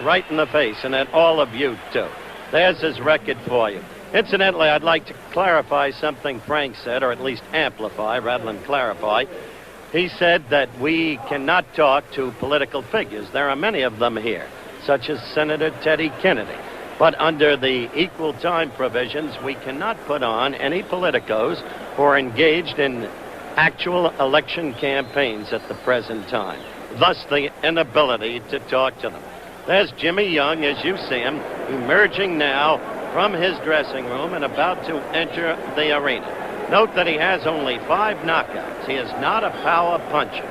right in the face, and at all of you, too. There's his record for you. Incidentally, I'd like to clarify something Frank said, or at least amplify rather than clarify. He said that we cannot talk to political figures. There are many of them here, such as Senator Teddy Kennedy. But under the equal time provisions, we cannot put on any politicos who are engaged in actual election campaigns at the present time. Thus, the inability to talk to them. There's Jimmy Young, as you see him, emerging now from his dressing room and about to enter the arena. Note that he has only 5 knockouts. He is not a power puncher.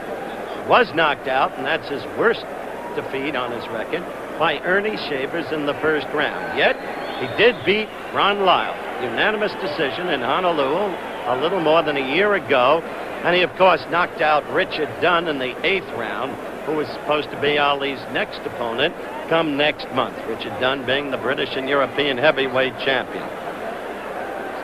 He was knocked out, and that's his worst defeat on his record, by Ernie Shavers in the first round. Yet, he did beat Ron Lyle, unanimous decision in Honolulu a little more than a year ago. And he, of course, knocked out Richard Dunn in the 8th round, who was supposed to be Ali's next opponent come next month. Richard Dunn being the British and European heavyweight champion.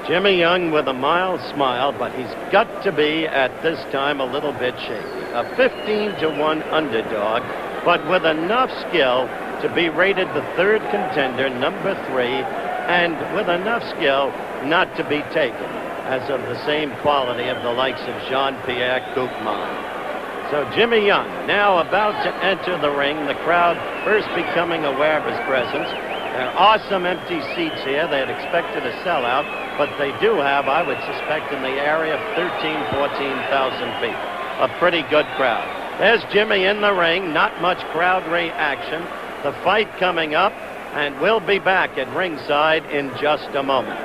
Jimmy Young with a mild smile, but he's got to be, at this time, a little bit shaky. A 15-1 underdog, but with enough skill to be rated the 3rd contender, number 3, and with enough skill not to be taken as of the same quality of the likes of Jean-Pierre Koopman. So Jimmy Young now about to enter the ring, the crowd first becoming aware of his presence. There are some empty seats here. They had expected a sellout, but they do have, I would suspect, in the area of 14,000 people. A pretty good crowd. There's Jimmy in the ring. Not much crowd reaction. The fight coming up, and we'll be back at ringside in just a moment.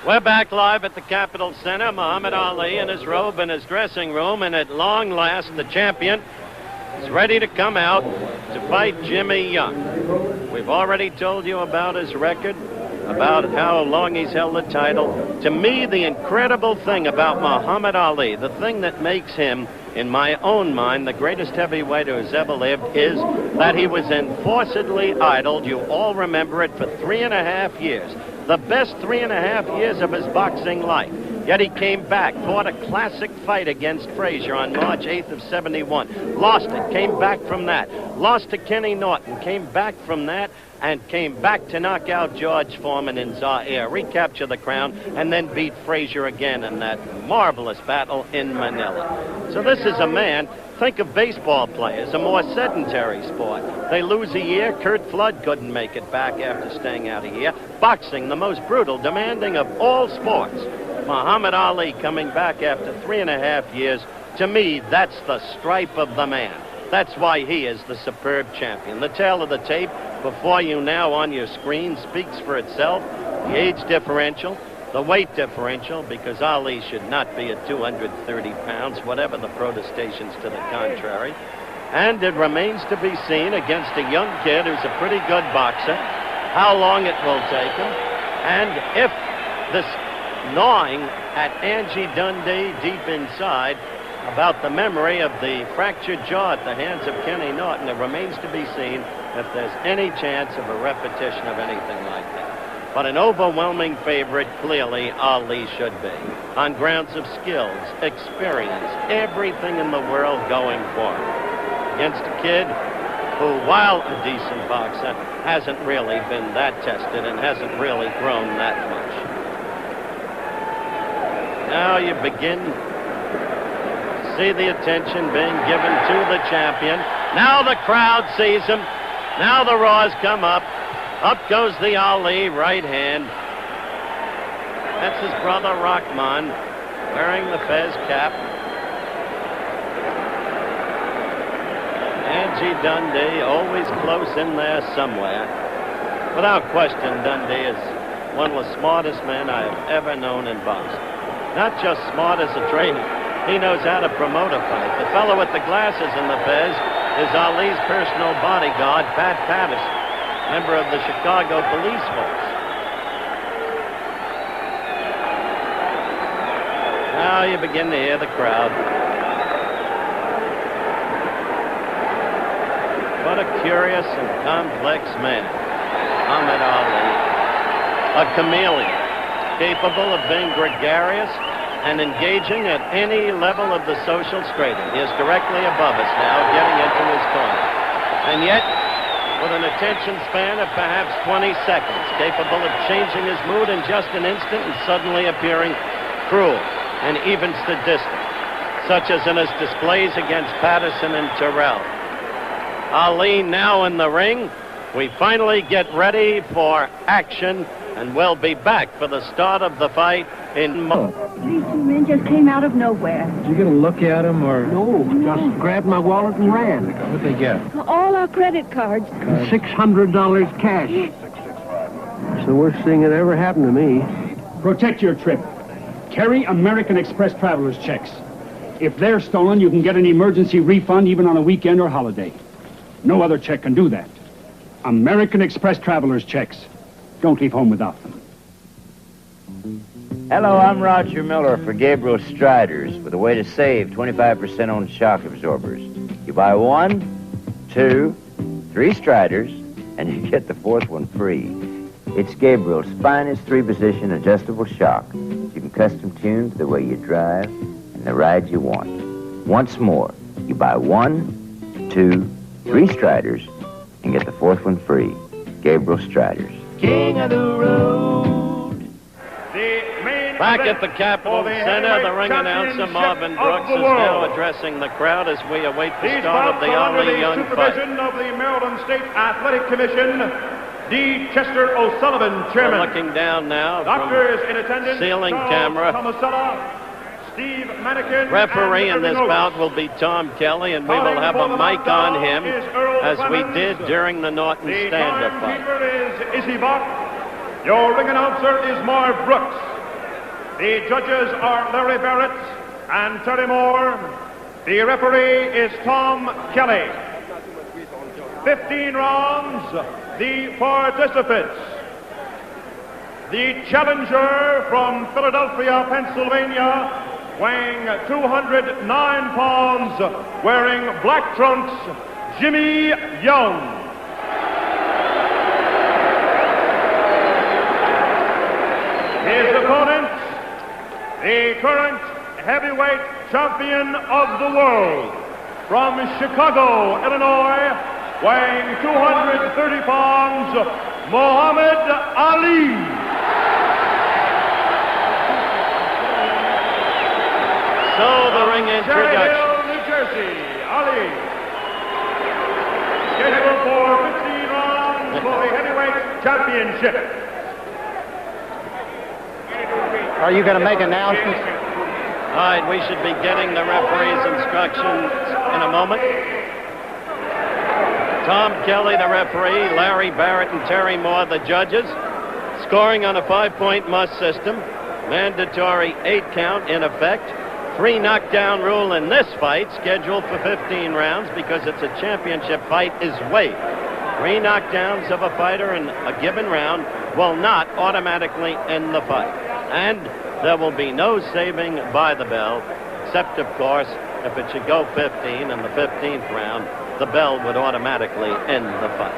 We're back live at the Capitol Center. Muhammad Ali in his robe in his dressing room, and at long last, the champion is ready to come out to fight Jimmy Young. We've already told you about his record, about how long he's held the title. To me, the incredible thing about Muhammad Ali, the thing that makes him, in my own mind, the greatest heavyweight who has ever lived, is that he was enforcedly idled. You all remember it, for 3.5 years. The best 3.5 years of his boxing life. Yet he came back, fought a classic fight against Frazier on March 8th of 71. Lost it, came back from that. Lost to Kenny Norton, came back from that, and came back to knock out George Foreman in Zaire, recapture the crown, and then beat Frazier again in that marvelous battle in Manila. So this is a man, think of baseball players, a more sedentary sport. They lose a year. Kurt Flood couldn't make it back after staying out a year. Boxing, the most brutal, demanding of all sports. Muhammad Ali coming back after 3.5 years. To me, that's the stripe of the man. That's why he is the superb champion. The tale of the tape before you now on your screen speaks for itself. The age differential, the weight differential, because Ali should not be at 230 pounds, whatever the protestations to the contrary. And it remains to be seen against a young kid who's a pretty good boxer, how long it will take him. And if this gnawing at Angie Dundee deep inside about the memory of the fractured jaw at the hands of Kenny Norton, it remains to be seen if there's any chance of a repetition of anything like that. But an overwhelming favorite, clearly, Ali should be. On grounds of skills, experience, everything in the world going for him. Against a kid who, while a decent boxer, hasn't really been that tested and hasn't really grown that much. Now you begin to see the attention being given to the champion. Now the crowd sees him. Now the roars come up. Up goes the Ali right hand. That's his brother Rahman wearing the fez cap. Angie Dundee always close in there somewhere. Without question, Dundee is one of the smartest men I have ever known in boxing. Not just smart as a trainer. He knows how to promote a fight. The fellow with the glasses and the fez is Ali's personal bodyguard, Pat Patterson, member of the Chicago Police Force. Now you begin to hear the crowd. What a curious and complex man, Muhammad Ali. A chameleon, capable of being gregarious and engaging at any level of the social stratum. He is directly above us now, getting into his corner. And yet, with an attention span of perhaps 20 seconds, capable of changing his mood in just an instant and suddenly appearing cruel and even sadistic, such as in his displays against Patterson and Terrell. Ali now in the ring. We finally get ready for action, and we'll be back for the start of the fight in These two men just came out of nowhere. Did you get a look at them, or...? No, just grabbed my wallet and ran. What'd they get? All our credit cards. $600 cash. It's the worst thing that ever happened to me. Protect your trip. Carry American Express traveler's checks. If they're stolen, you can get an emergency refund even on a weekend or holiday. No other check can do that. American Express traveler's checks. Don't leave home without them. Hello, I'm Roger Miller for Gabriel Striders with a way to save 25% on shock absorbers. You buy 1, 2, 3 Striders, and you get the 4th one free. It's Gabriel's finest 3-position adjustable shock. You can custom tune to the way you drive and the ride you want. Once more, you buy 1, 2, 3 Striders and get the 4th one free. Gabriel Striders. King of the road. Back at the Capitol Center, the ring announcer Marvin Brooks is now addressing the crowd as we await the start of the Ali Young fight. Supervision of the Maryland State Athletic Commission, D. Chester O'Sullivan, chairman. We're looking down now Doctors from in attendance, ceiling Charles camera. Tomasella, Steve Manikin, Referee in and this Notes. bout will be Tom Kelly, and we will have a mic on him as we did during the Norton The stand-up fight. timekeeper is Izzy Bach. Your ring announcer is Marv Brooks. The judges are Larry Barrett and Terry Moore. The referee is Tom Kelly. 15 rounds, the participants. The challenger from Philadelphia, Pennsylvania, weighing 209 pounds, wearing black trunks, Jimmy Young. His opponent, the current heavyweight champion of the world, from Chicago, Illinois, weighing 230 pounds, Muhammad Ali. So the ring introduction. New Jersey, Ali. Scheduled for 15 rounds for the heavyweight championship. Are you going to make announcements? All right, we should be getting the referee's instructions in a moment. Tom Kelly, the referee, Larry Barrett and Terry Moore, the judges. Scoring on a 5-point must system. Mandatory 8 count in effect. 3 knockdown rule in this fight, scheduled for 15 rounds because it's a championship fight, is waived. 3 knockdowns of a fighter in a given round will not automatically end the fight. And there will be no saving by the bell, except, of course, if it should go 15 in the 15th round, the bell would automatically end the fight.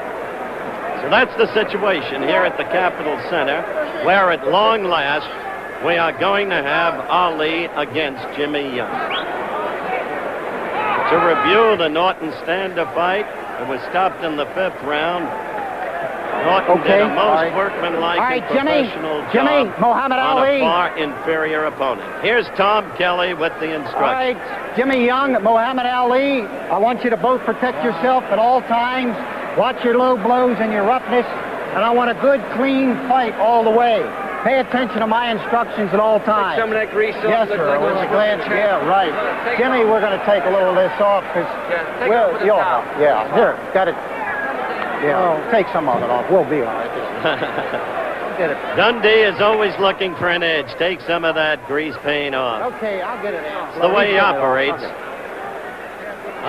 So that's the situation here at the Capitol Center, where at long last, we are going to have Ali against Jimmy Young. To review the Norton stand-up fight, it was stopped in the 5th round. Norton did a most workmanlike and professional job Muhammad on Ali. a far inferior opponent. Here's Tom Kelly with the All instructions. right, Jimmy Young, Muhammad Ali, I want you to both protect yourself at all times. Watch your low blows and your roughness, and I want a good, clean fight all the way. Pay attention to my instructions at all times. Some of that grease off. Yes, sir. I was glad. Yeah, right. Jimmy, we're going to take a little of this off because here, got it. Yeah, take some of it off. We'll be all right. Get it. Dundee is always looking for an edge. Take some of that grease paint off. Okay, I'll get it out. It's the way he operates.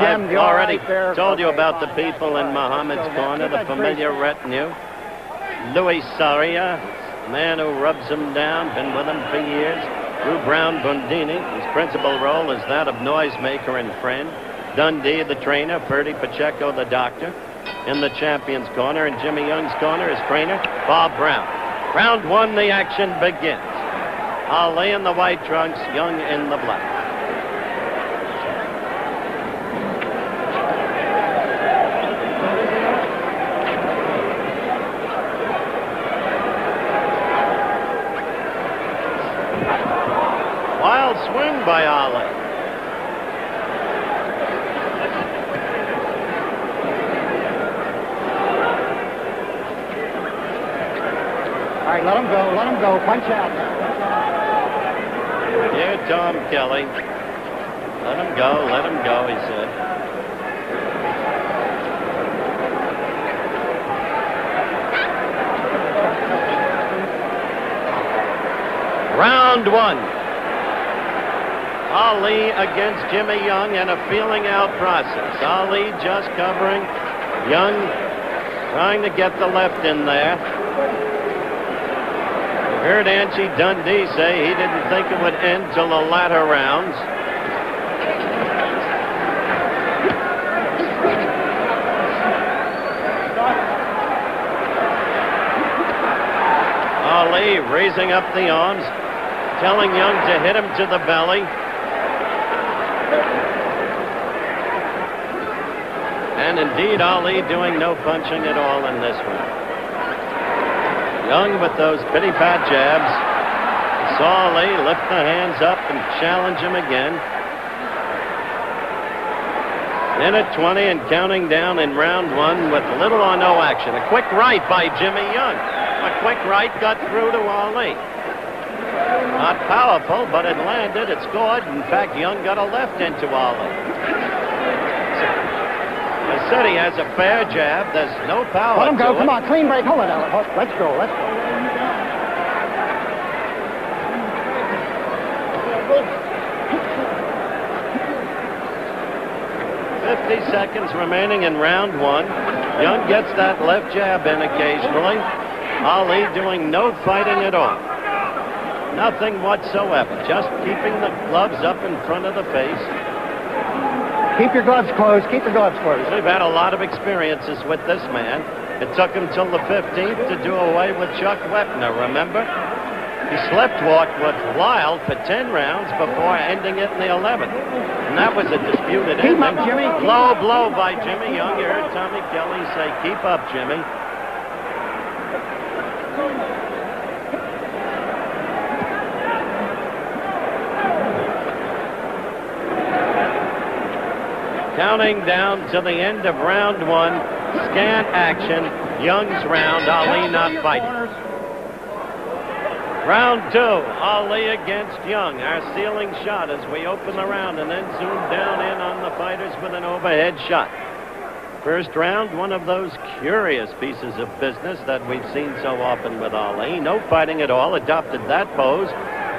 Jim, I've you're all already right there? told you Okay, about the fine. people in Muhammad's So, corner, keep the that familiar grease. retinue. Louis Saria, the man who rubs him down, been with him for years. Lou Brown Bundini, whose principal role is that of noisemaker and friend. Dundee, the trainer. Ferdy Pacheco, the doctor. In the champion's corner, in Jimmy Young's corner, his trainer, Bob Brown. Round 1, the action begins. Ali in the white trunks, Young in the black. swing by Ali. All right, let him go, punch out. Dear Tom Kelly. Let him go, he said. Round one. Ali against Jimmy Young in a feeling out process. Ali just covering. Young trying to get the left in there. Heard Angie Dundee say he didn't think it would end till the latter rounds. Ali raising up the arms, telling Young to hit him to the belly. And indeed, Ali doing no punching at all in this one. Young with those pity-pat jabs. Saw Ali lift the hands up and challenge him again. In at 20 and counting down in round one with little or no action. A quick right by Jimmy Young. A quick right got through to Ali. Not powerful, but it landed. It scored. In fact, Young got a left into Ali. I said he has a fair jab. There's no power. Let him go. To Come it. on, clean break. Hold it, Alex. Let's go. 50 seconds remaining in round one. Young gets that left jab in occasionally. Ali doing no fighting at all. Nothing whatsoever. Just keeping the gloves up in front of the face. Keep your gloves closed. Keep your gloves closed. We've had a lot of experiences with this man. It took him till the 15th to do away with Chuck Wepner, remember? He slept-walked with Wild for 10 rounds before ending it in the 11th. And that was a disputed Keep ending. up, Jimmy. Low blow by Jimmy Young. You heard Tommy Kelly say, keep up, Jimmy. Counting down to the end of round one. Scant action. Young's round. Ali not fighting. Round two. Ali against Young. Our ceiling shot as we open the round and then zoom down in on the fighters with an overhead shot. First round, one of those curious pieces of business that we've seen so often with Ali. No fighting at all. Adopted that pose.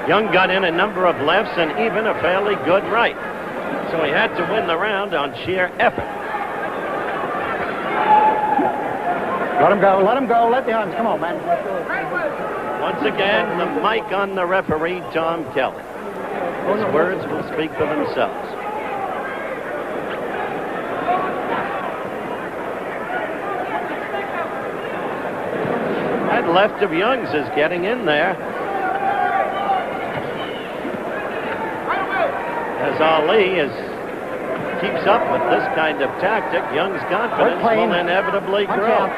Young got in a number of lefts and even a fairly good right. So he had to win the round on sheer effort. Let him go. Let him go. Let the arms. Come on, man. Once again, the mic on the referee, Tom Kelly. His words will speak for themselves. That left of Young's is getting in there. As Ali keeps up with this kind of tactic, Young's confidence will inevitably grow.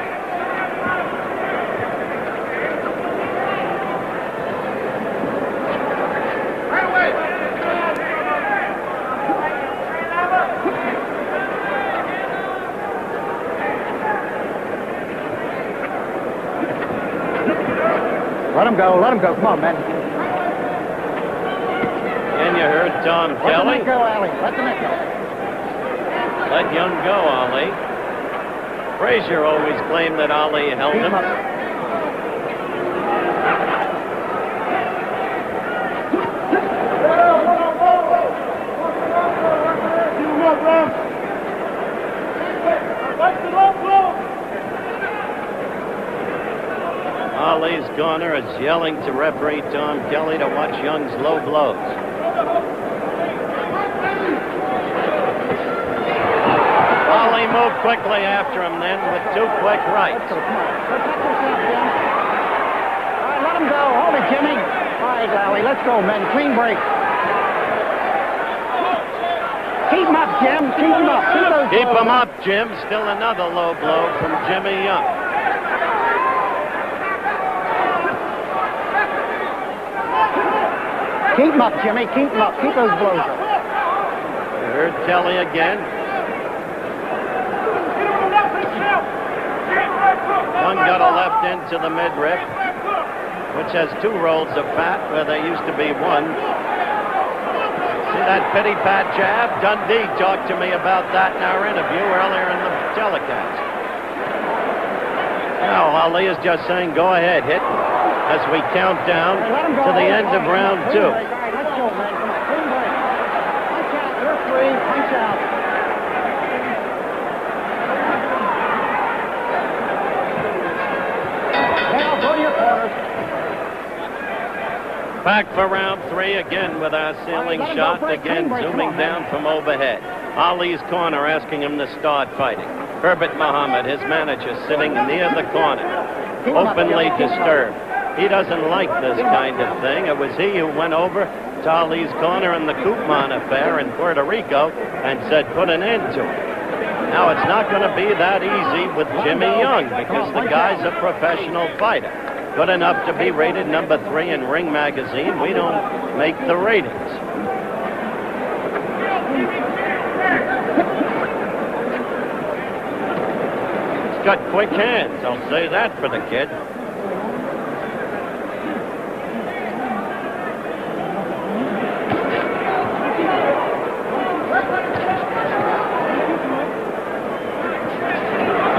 Let him go. Let him go. Come on, man. And you heard Tom Kelly. Let the neck go, Ali. Let the neck go. Let Young go, Ali. Frazier always claimed that Ali held him. Ali's corner is yelling to referee Tom Kelly to watch Young's low blows. Ali moved quickly after him then with two quick rights. All right, let him go. Hold it, Jimmy. All right, Ali. Let's go, men. Clean break. Keep him up, Jim. Keep him up. Keep him up, Jim. Still another low blow from Jimmy Young. Keep them up, Jimmy. Keep them up. Keep those blows up. Here's Kelly again. One got a left into the midriff, which has 2 rolls of fat where there used to be 1. See that pity pat jab? Dundee talked to me about that in our interview earlier in the telecast. Now Ali is just saying, go ahead, hit, as we count down to the end of round 2. All right, let's go, man. Come on, clean break. Punch out. You're free. Punch out. Now, go to your corners. Back for round 3 again with our ceiling shot, again zooming down from overhead. Ali's corner asking him to start fighting. Herbert Muhammad, his manager, sitting near the corner, openly disturbed. He doesn't like this kind of thing. It was he who went over to Ali's corner in the Koopman affair in Puerto Rico and said put an end to it. Now, it's not going to be that easy with Jimmy Young because the guy's a professional fighter. Good enough to be rated number 3 in Ring Magazine. We don't make the ratings. He's got quick hands. I'll say that for the kid.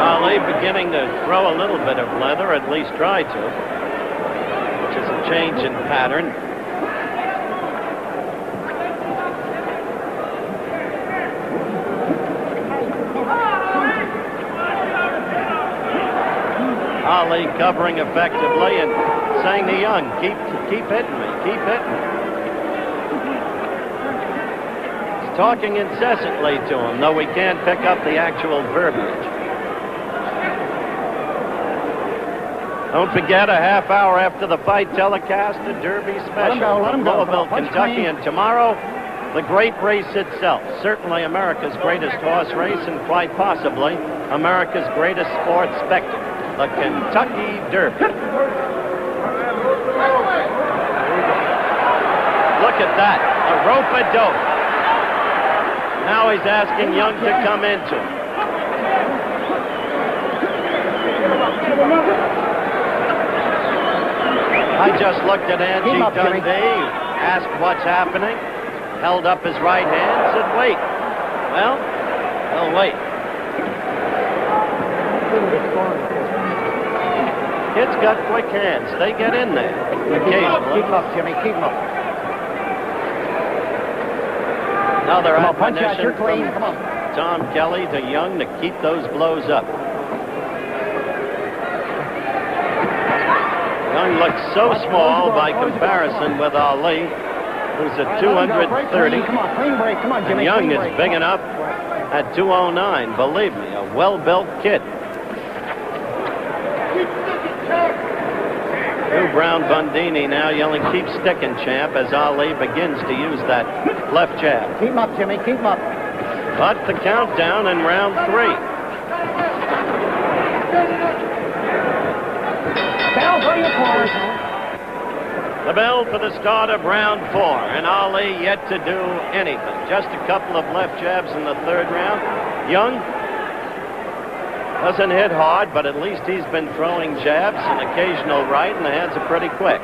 Ali beginning to throw a little bit of leather, at least try to, which is a change in pattern. Ali covering effectively and saying to Young, keep hitting me, keep hitting me. He's talking incessantly to him, though we can't pick up the actual verbiage. Don't forget, a half hour after the fight telecast, a Derby special from Louisville, Kentucky, and tomorrow, the great race itself. Certainly America's greatest horse race and quite possibly America's greatest sports spectacle, the Kentucky Derby. Look at that, a rope-a-dope. Now he's asking Young to come into him. I just looked at Angie Dundee, asked what's happening, held up his right hand, said, wait. Well, we'll wait. Kids got quick hands. They get in there occasionally. Keep up, Jimmy. Keep up. Another punch out. You're clean. from Come on. Tom Kelly to Young to keep those blows up. Young looks so small by comparison with Ali, who's at 230. Come on, clean break. Come on, Jimmy. And Young is big enough at 209. Believe me, a well-built kid. Hugh Brown Bundini now yelling, keep sticking, champ, as Ali begins to use that left jab. Keep him up, Jimmy. Keep him up. But the countdown in round 3. Bell, go to your corners. The bell for the start of round 4, and Ali yet to do anything. Just a couple of left jabs in the 3rd round. Young doesn't hit hard, but at least he's been throwing jabs, an occasional right, and the hands are pretty quick.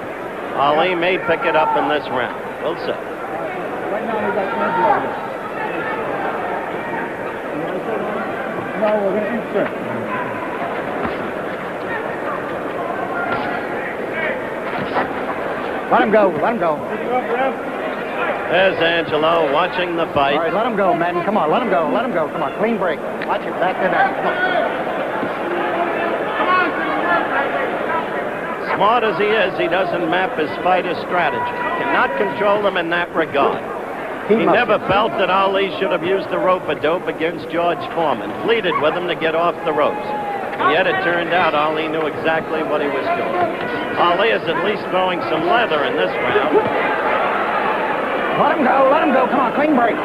Ali may pick it up in this round. We'll see. Right now, we got no, we're going to insert. Let him go. Let him go. There's Angelo watching the fight. All right, let him go, Madden. Come on, let him go. Let him go. Come on, clean break. Watch it. Back to back. Come on. Smart as he is, he doesn't map his fighter's strategy. Cannot control him in that regard. He never felt that Ali should have used the rope-a-dope against George Foreman. Pleaded with him to get off the ropes. And yet it turned out Ali knew exactly what he was doing. Ali is at least throwing some leather in this round. Let him go. Let him go. Come on, clean break.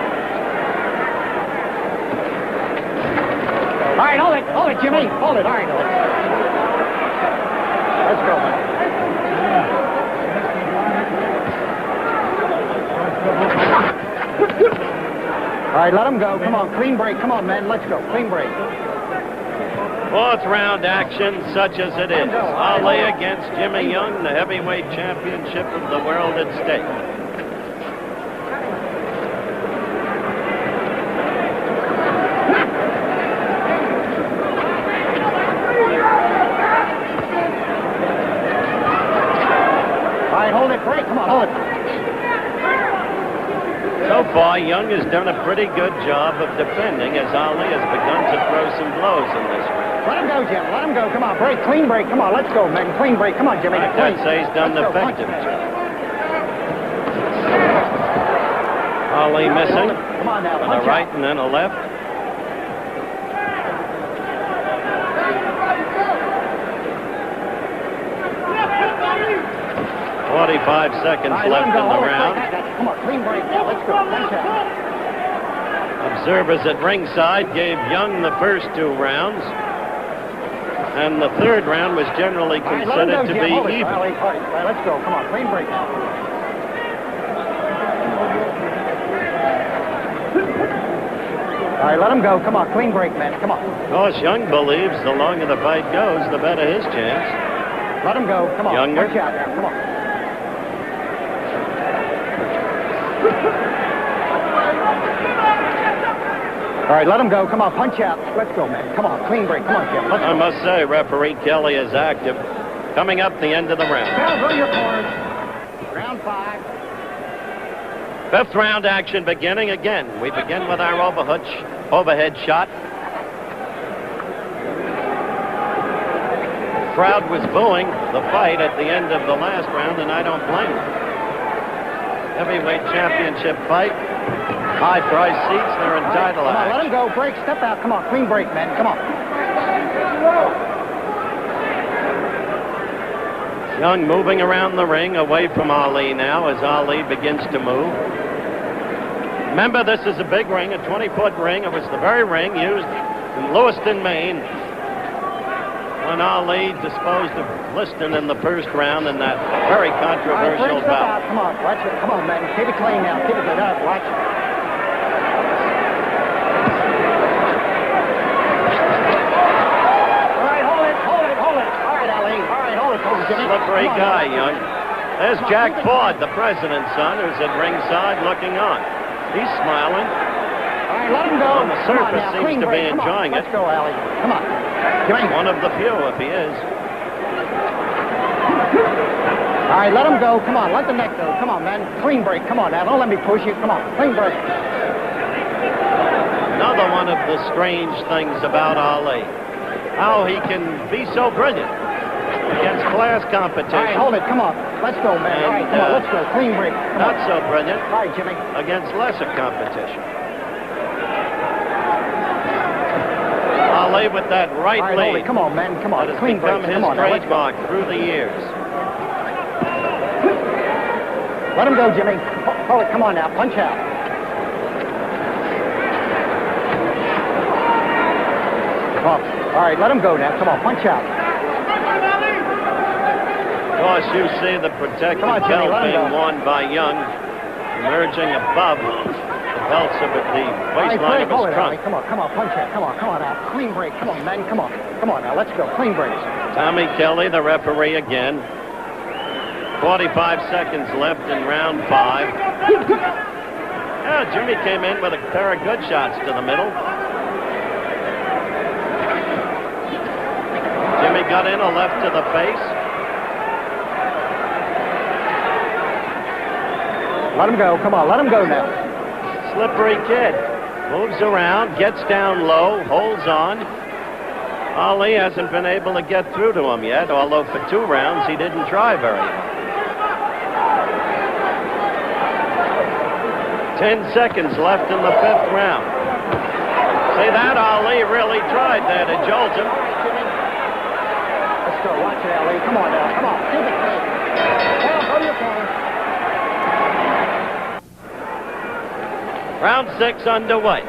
All right, hold it. Hold it, Jimmy. Hold it. All right, hold it. Let's go, man. All right, let him go. Come on, clean break. Come on, man. Let's go. Clean break. Fourth round action, such as it is. Ali against Jimmy Young, the heavyweight championship of the world at stake. All right, hold it. Break. Come on, hold it. So far, Young has done a pretty good job of defending as Ali has begun to throw some blows in this round. Let him go, Jim. Let him go. Come on, break. Clean break. Come on, let's go, man. Clean break. Come on, Jimmy. I'd say he's done Let's go. effective Punch. job. Ali missing Come on now. with Punch a right out. and then a left. "45 seconds All right, let left him go. in the Hold it. round. Come on, clean break now. Let's go. Punch out. Observers at ringside gave Young the first 2 rounds, and the third round was generally All right, let him considered go, to Jim. Hold be it. even. All right, let's go. Come on, clean break now. All right, let him go. Come on, clean break, man. Come on. Of course, Young believes the longer the fight goes, the better his chance. Let him go. Come on. Younger. Punch out now. Come on. All right, let him go. Come on, punch out. Let's go, man. Come on, clean break. Come on, Jim. Let's I go. must say, referee Kelly is active. Coming up the end of the round. Now go to your corners. Round 5. Fifth round action beginning again. We begin with our overhead shot. Crowd was booing the fight at the end of the last round, and I don't blame them. Heavyweight championship fight. High price seats, they're entitled Come on, let action. him go. Break. Step out. Come on, clean break, man. Come on. Young moving around the ring away from Ali now as Ali begins to move. Remember, this is a big ring, a 20-foot ring. It was the very ring used in Lewiston, Maine, when Ali disposed of Liston in the first round in that very All right, controversial break. Step bout. out. Come on. Watch it. Come on, man. Keep it clean now. Keep it good up. Watch it. All right, hold it. Hold it. Hold it. All right, Ali. All right, hold it. Hold it, Jimmy. Slippery Come on, guy, now. Young. There's Jack Ford, the president's son, who's at ringside looking on. He's smiling. All right, let him go. On the Come surface, now, seems clean to be break. Come on. enjoying it. Let's go, Ali. Come on. Jimmy. One of the few, if he is. All right, let him go. Come on, let the neck go. Come on, man. Clean break. Come on now. Don't let me push you. Come on. Clean break. Another one of the strange things about Ali. How he can be so brilliant against class competition. All right, hold it. Come on. Let's go, man. All right, come on. Let's go. Clean break. Come Not on. so brilliant All right, Jimmy. against lesser competition. Ali with that right All right, hold lead it. Come on, man. Come on. that has Clean break. become his Come on now. Let's go. trademark through the years. Let him go, Jimmy. Hold it. Come on now. Punch out. Come on. All right, let him go now. Come on. Punch out. Of course, you see the protective Come on, Jimmy, belt let him being go. worn by Young, emerging above the belts of the All right, waistline break. of Hold his it, Ali. trunk. Come on. Come on. Punch out. Come on. Come on now. Clean break. Come on, man. Come on. Come on now. Let's go. Clean breaks. Tommy Kelly, the referee again. 45 seconds left in round 5. Yeah, Jimmy came in with a pair of good shots to the middle. Jimmy got in a left to the face. Let him go. Come on. Let him go now. Slippery kid. Moves around, gets down low, holds on. Ali hasn't been able to get through to him yet, although for 2 rounds he didn't try very hard. 10 seconds left in the 5th round. See that? Ali really tried there to jolt him. Let's go. Watch it, Ali. Come on now. Come on. Keep it clean. Well, go to your corner. Round 6 underway.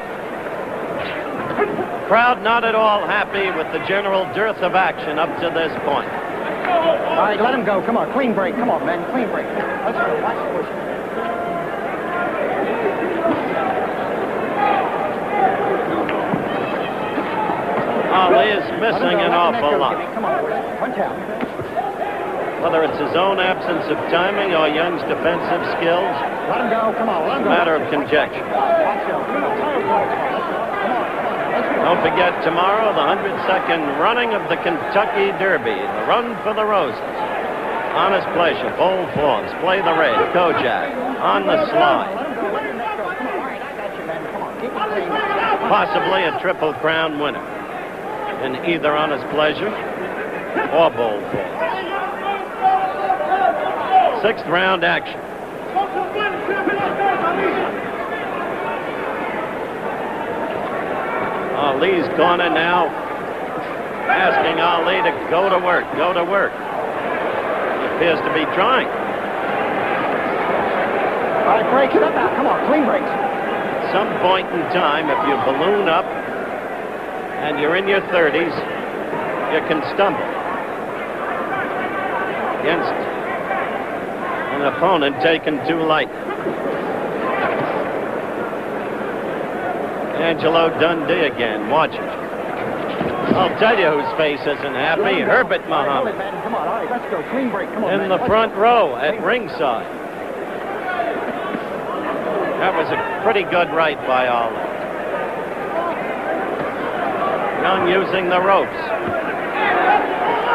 Crowd not at all happy with the general dearth of action up to this point. All right, let him go. Come on. Clean break. Come on, man. Clean break. Let's go. Watch the push. Ali is missing an awful lot. Come on, punch out. Whether it's his own absence of timing or Young's defensive skills, Let him go. Come on, let him it's a go. matter of conjecture. Don't forget, tomorrow, the 102nd running of the Kentucky Derby, the Run for the Roses. Honest Pleasure, Bold Forms, Play the Red, Kojak, On the Slide. Possibly a Triple Crown winner in either Honest Pleasure or Bold Forms. Sixth round action. Ali's corner now asking Ali to go to work, go to work. He appears to be trying. All right, break it up now. Come on, clean breaks. At some point in time, if you balloon up and you're in your 30s, you can stumble against an opponent taken too light. Angelo Dundee again, watch it. I'll tell you whose face isn't happy, Herbert Muhammad. Come on, all right, let's go. Clean break. Come on, In the front row at ringside. That was a pretty good right by Ali. Young using the ropes.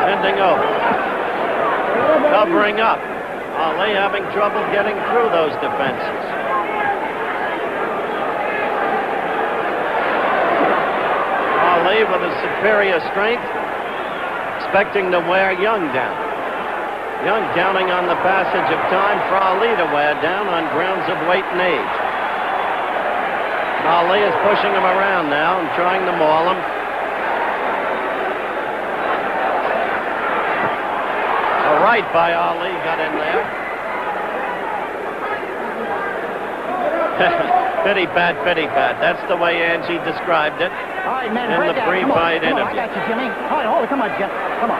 Bending over. Covering up. Ali having trouble getting through those defenses. Ali with a superior strength, expecting to wear Young down. Young counting on the passage of time for Ali to wear down on grounds of weight and age. Ali is pushing him around now and trying to maul him. A right by Ali got in there. Pity pat, pity pat. That's the way Angie described it. All right, man, in break the out. pre-fight Come on, interview. I got you, Jimmy. All right, hold it. Come on, Jim. Come on.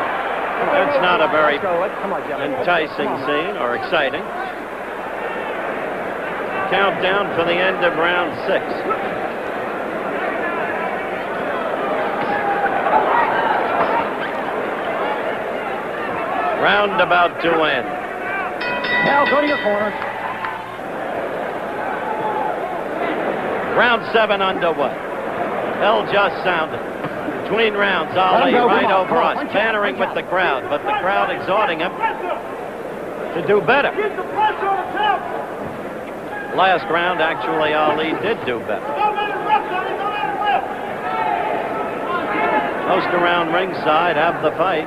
It's not a very Let's go. Come on, Jimmy. enticing Come on. scene or exciting. Countdown for the end of round 6. Round about to end. Now go to your corners. Round 7 underway. Bell just sounded. Between rounds, Ali go, right come on, over come on, us, punch out, bantering punch with the crowd, but the crowd exhorting him to do better. Last round, actually, Ali did do better. Most around ringside have the fight.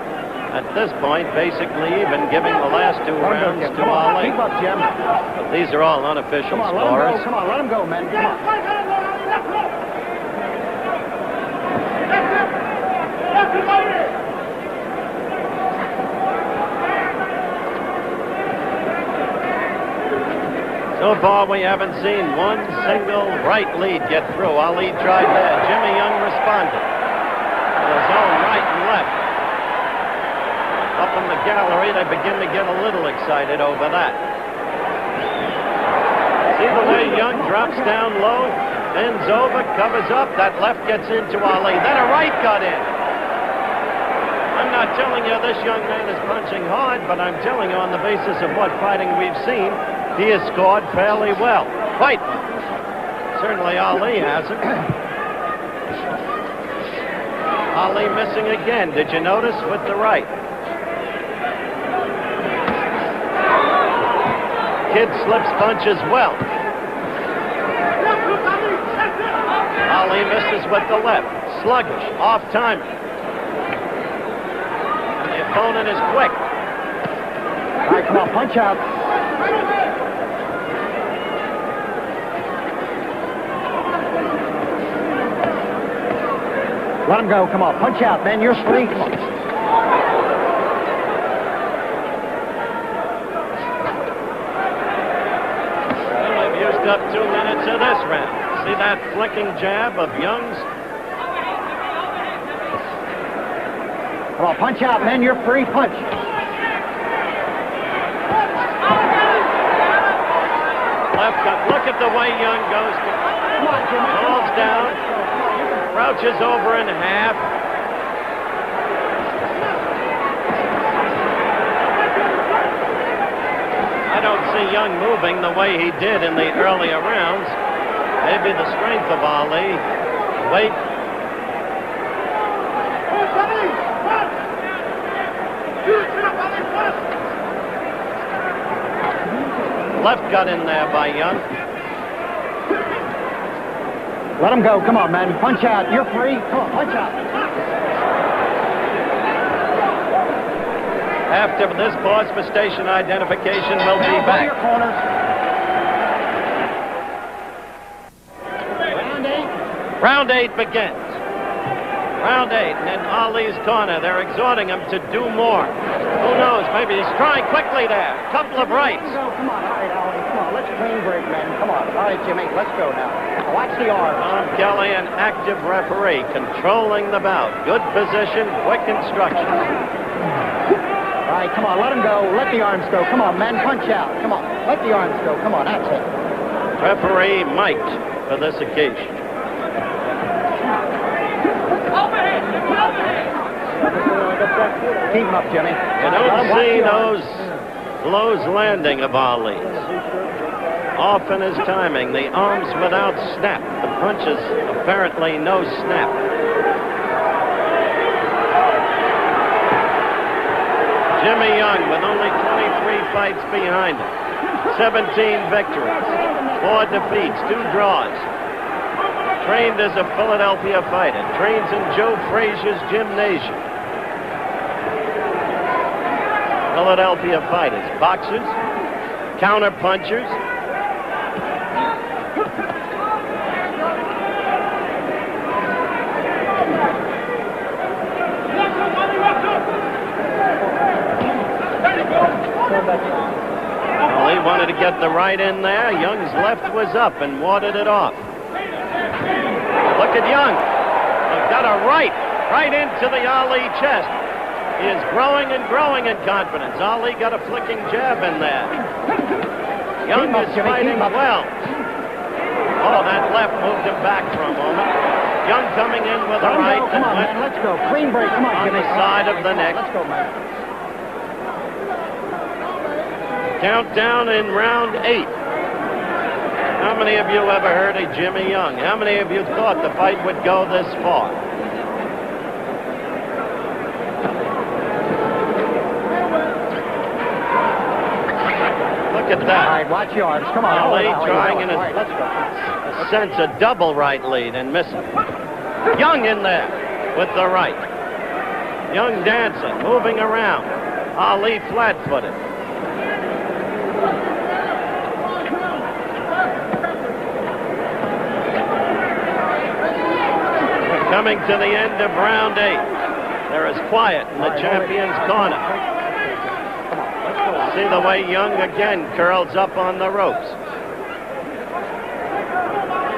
At this point, basically even, giving the last 2 rounds to Come on, Ali. keep up, Jim. But these are all unofficial Come on, let him scores. go. Come on, let him go, man. Come on. So far, we haven't seen one single right lead get through. Ali tried that. Jimmy Young responded with his own right and left. Up in the gallery, they begin to get a little excited over that. See the way Young drops down low, bends over, covers up. That left gets into Ali. Then a right got in. I'm not telling you this young man is punching hard, but I'm telling you on the basis of what fighting we've seen, he has scored fairly well. Fight! Certainly Ali hasn't. Ali missing again. Did you notice with the right? Kid slips punches well. Ali misses with the left. Sluggish, off-timer. And the opponent is quick. All right, come on, punch out. Let him go. Come on, punch out, man. You're free. Come on. Well, they've used up 2 minutes of this round. See that flicking jab of Young's? Come on, punch out, man. You're free. Punch. Left cut. Look at the way Young goes. Come on, Jimmy. Falls down. Crouches over in half. Young moving the way he did in the earlier rounds. Maybe the strength of Ali. Wait. Left got in there by Young. Let him go. Come on, man. Punch out. You're free. Come on, punch out. After this pause for station identification, we'll be back. Your corners. Round 8. Round 8 begins. Round 8, and in Ali's corner, they're exhorting him to do more. Who knows? Maybe he's trying quickly there. Couple of rights. Come on. All right, Ali. Come on. Let's clean break, man. Come on. All right, Jimmy. Let's go now. Watch the arms. Tom Kelly, an active referee, controlling the bout. Good position, quick instructions. All right, come on, let him go. Let the arms go. Come on, man, punch out. Come on, let the arms go. Come on, that's it. Referee mic'd for this occasion. Keep him up, Jimmy. You don't see those blows landing of Ali's. Off in his timing, the arms without snap. The punches, apparently no snap. Jimmy Young with only 23 fights behind him. 17 victories, 4 defeats, 2 draws. Trained as a Philadelphia fighter. Trains in Joe Frazier's gymnasium. Philadelphia fighters, boxers, counter punchers. Well, he wanted to get the right in there. Young's left was up and warded it off. Look at Young. Got a right into the Ali chest. He is growing and growing in confidence. Ali got a flicking jab in there. Young is fighting well. Oh, that left moved him back for a moment. Young coming in with a right. Come on, man, let's go. Clean break. Come on, on the side of the neck. Let's go, man. Countdown in round 8. How many of you ever heard of Jimmy Young? How many of you thought the fight would go this far? Look at that. All right, watch your arms. Come on. Ali trying in All right, let's go. a sense a double right lead and missing. Young in there with the right. Young dancing, moving around. Ali flat-footed. We're coming to the end of round 8. There is quiet in the champion's corner. See the way Young again curls up on the ropes.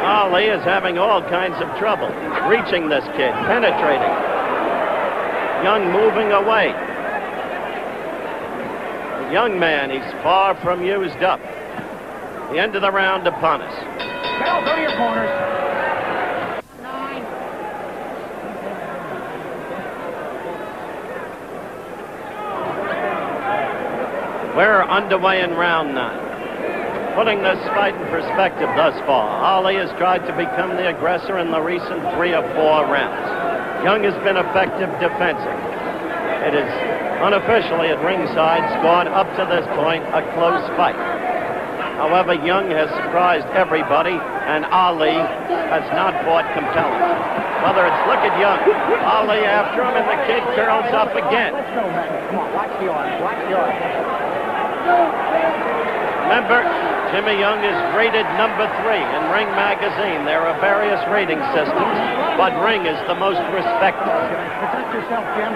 Ali is having all kinds of trouble reaching this kid, penetrating. Young moving away. The young man, he's far from used up. The end of the round upon us. Bell, go to your corners. We're underway in round 9. Putting this fight in perspective thus far, Ali has tried to become the aggressor in the recent 3 or 4 rounds. Young has been effective defensive. It is unofficially at ringside scored up to this point a close fight. However, Young has surprised everybody, and Ali has not fought compelling. Whether it's look at Young, Ali after him, and the kid curls up again. Let's go, man. Come on, watch the arms. Watch the arms. Remember, Jimmy Young is rated number 3 in Ring Magazine. There are various rating systems, but Ring is the most respected. Protect yourself, Jim.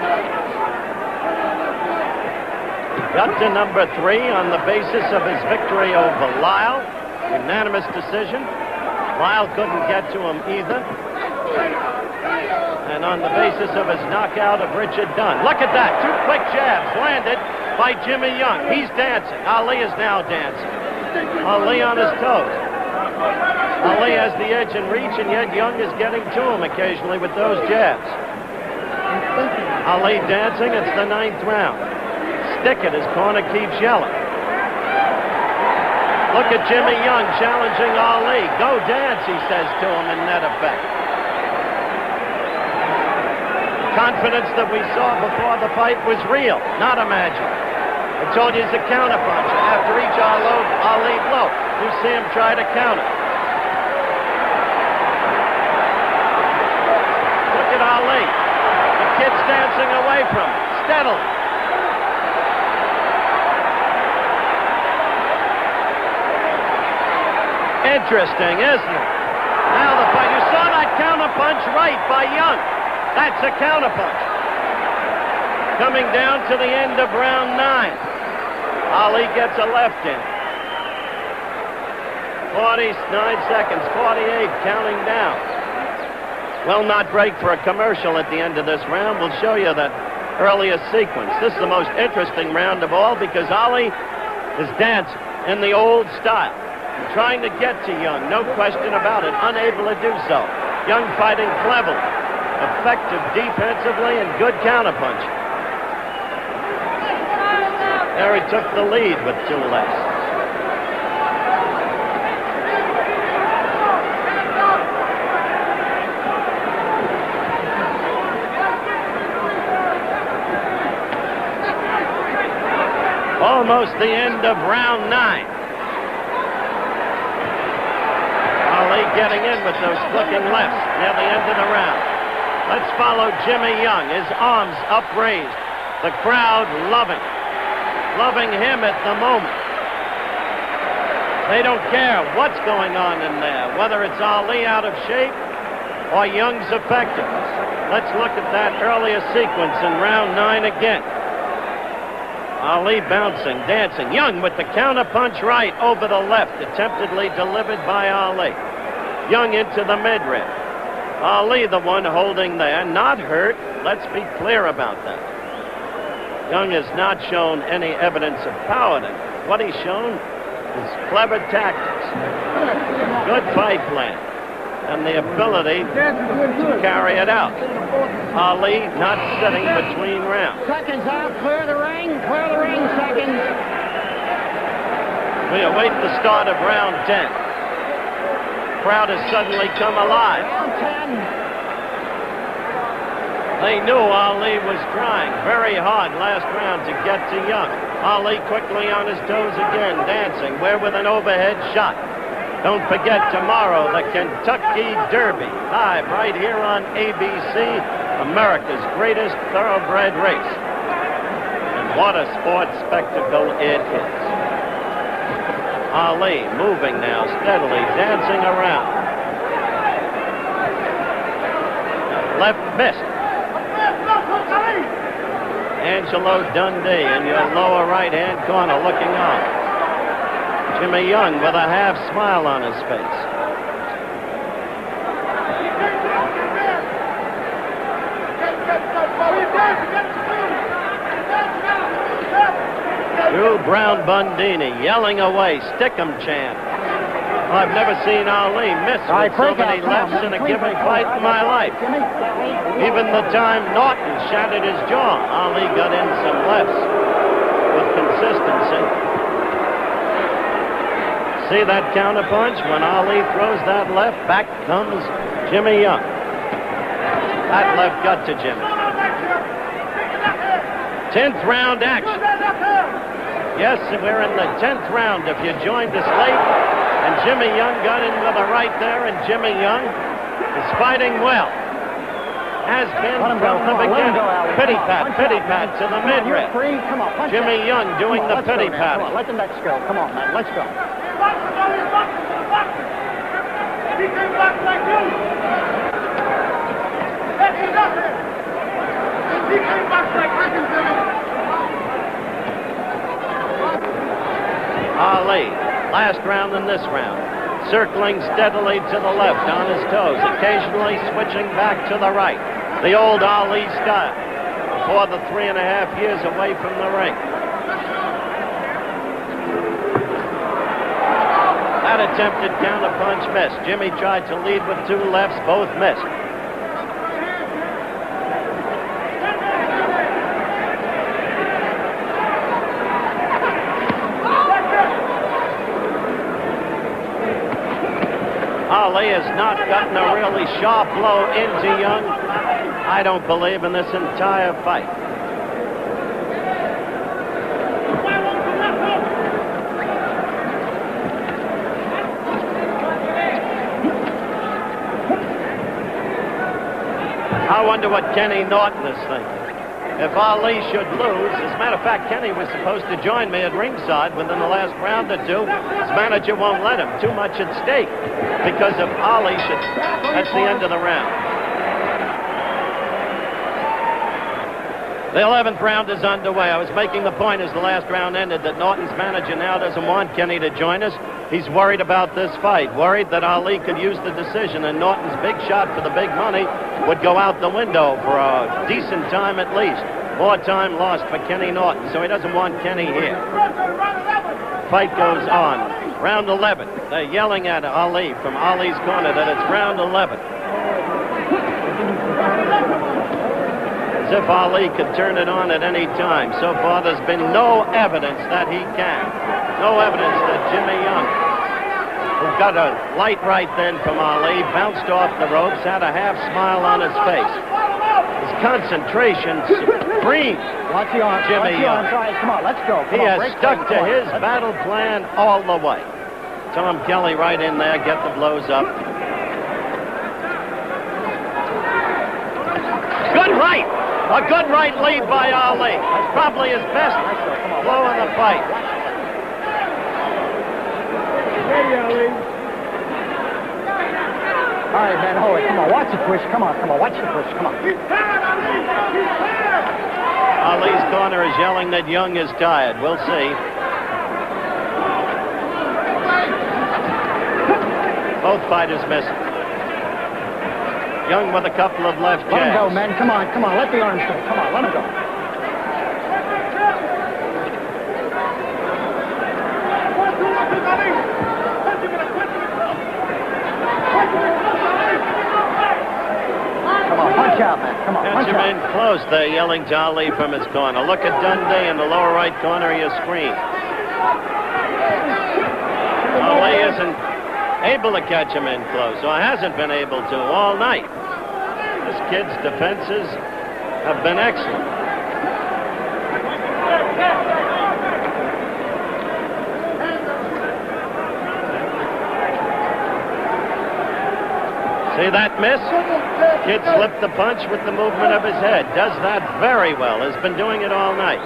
Got to number 3 on the basis of his victory over Lyle. Unanimous decision. Lyle couldn't get to him either. And on the basis of his knockout of Richard Dunn. Look at that. 2 quick jabs landed by Jimmy Young. He's dancing. Ali is now dancing. Ali on his toes. Ali has the edge and reach, and yet Young is getting to him occasionally with those jabs. Ali dancing. It's the 9th round. Stick it. His corner keeps yelling. Look at Jimmy Young challenging Ali. Go dance, he says to him in net effect. Confidence that we saw before the fight was real, not imagined. I told you it's a counterpunch. After each Ali blow, you see him try to counter. Look at Ali. The kid's dancing away from him, steadily. Interesting, isn't it? Now the fight. You saw that counterpunch right by Young. That's a counterpunch. Coming down to the end of round 9. Ali gets a left in. 49 seconds, 48, counting down. Will not break for a commercial at the end of this round. We'll show you that earliest sequence. This is the most interesting round of all because Ali is dancing in the old style. Trying to get to Young, no question about it, unable to do so. Young fighting cleverly, effective defensively, and good counterpunch. There he took the lead with 2 lefts. Almost the end of round 9. Ali getting in with those flicking lefts near the end of the round. Let's follow Jimmy Young, his arms upraised. The crowd loving him at the moment. They don't care what's going on in there, whether it's Ali out of shape or Young's effective. Let's look at that earlier sequence in round 9 again. Ali bouncing, dancing. Young with the counterpunch right over the left, attemptedly delivered by Ali. Young into the midrib. Ali the one holding there, not hurt. Let's be clear about that. Young has not shown any evidence of power. What he's shown is clever tactics, good fight plan, and the ability to carry it out. Ali not sitting between rounds. Seconds out, clear the ring, seconds. We await the start of round 10. Crowd has suddenly come alive. Round 10. They knew Ali was trying very hard last round to get to Young. Ali quickly on his toes again, dancing. We're with an overhead shot. Don't forget tomorrow, the Kentucky Derby, live right here on ABC, America's greatest thoroughbred race. And what a sports spectacle it is. Ali moving now, steadily dancing around. Left missed. Angelo Dundee in your lower right-hand corner looking on. Jimmy Young with a half smile on his face. Drew Brown Bundini yelling away, stick 'em chant. Well, I've never seen Ali miss with so many lefts in a given fight in my life. Even the time Norton shattered his jaw, Ali got in some lefts with consistency. See that counterpunch? When Ali throws that left, back comes Jimmy Young. That left got to Jimmy. 10th round action. Yes, we're in the 10th round if you joined us late. And Jimmy Young got in with a right there, and Jimmy Young is fighting well. Has been from the beginning. Pity pat to the midriff. Jimmy Young doing the pity pat. Let the next go. Come on, man. Let's go. He came back like you. He came back like Ali, last round and this round, circling steadily to the left on his toes, occasionally switching back to the right. The old Ali style before the 3.5 years away from the ring. That attempted counterpunch missed. Jimmy tried to lead with 2 lefts, both missed. Ali has not gotten a really sharp blow into Young, I don't believe, in this entire fight. I wonder what Kenny Norton is thinking. If Ali should lose, as a matter of fact, Kenny was supposed to join me at ringside within the last round or two. His manager won't let him. Too much at stake. Because if Ali should, that's the end of the round. The 11th round is underway. I was making the point as the last round ended that Norton's manager now doesn't want Kenny to join us. He's worried about this fight, worried that Ali could use the decision, and Norton's big shot for the big money would go out the window for a decent time at least. More time lost for Kenny Norton, so he doesn't want Kenny here. Fight goes on. Round 11. They're yelling at Ali from Ali's corner that it's round 11. As if Ali could turn it on at any time. So far, there's been no evidence that he can. No evidence that Jimmy Young, who got a light right then from Ali, bounced off the ropes, had a half smile on his face. His concentration supreme. Watch the arms. Jimmy Young. All right, come on, let's go. He has stuck to his battle plan all the way. Tom Kelly right in there, get the blows up. Good right. A good right lead by Ali. That's probably his best blow of the fight. All right, man, hold it. Come on, watch the push. Come on, watch the push. Come on. Ali's corner is yelling that Young is tired. We'll see. Both fighters missing. Young with a couple of left jabs. Let him go, man. Come on. Let the arms go. Come on, let him go. Come on, punch out, man. Come on, punch out. Catch him in close. They're yelling to Ali from his corner. Look at Dundee in the lower right corner of your screen. Ali isn't able to catch him in close, or hasn't been able to all night. This kid's defenses have been excellent. See that miss? Kid slipped the punch with the movement of his head. Does that very well. Has been doing it all night.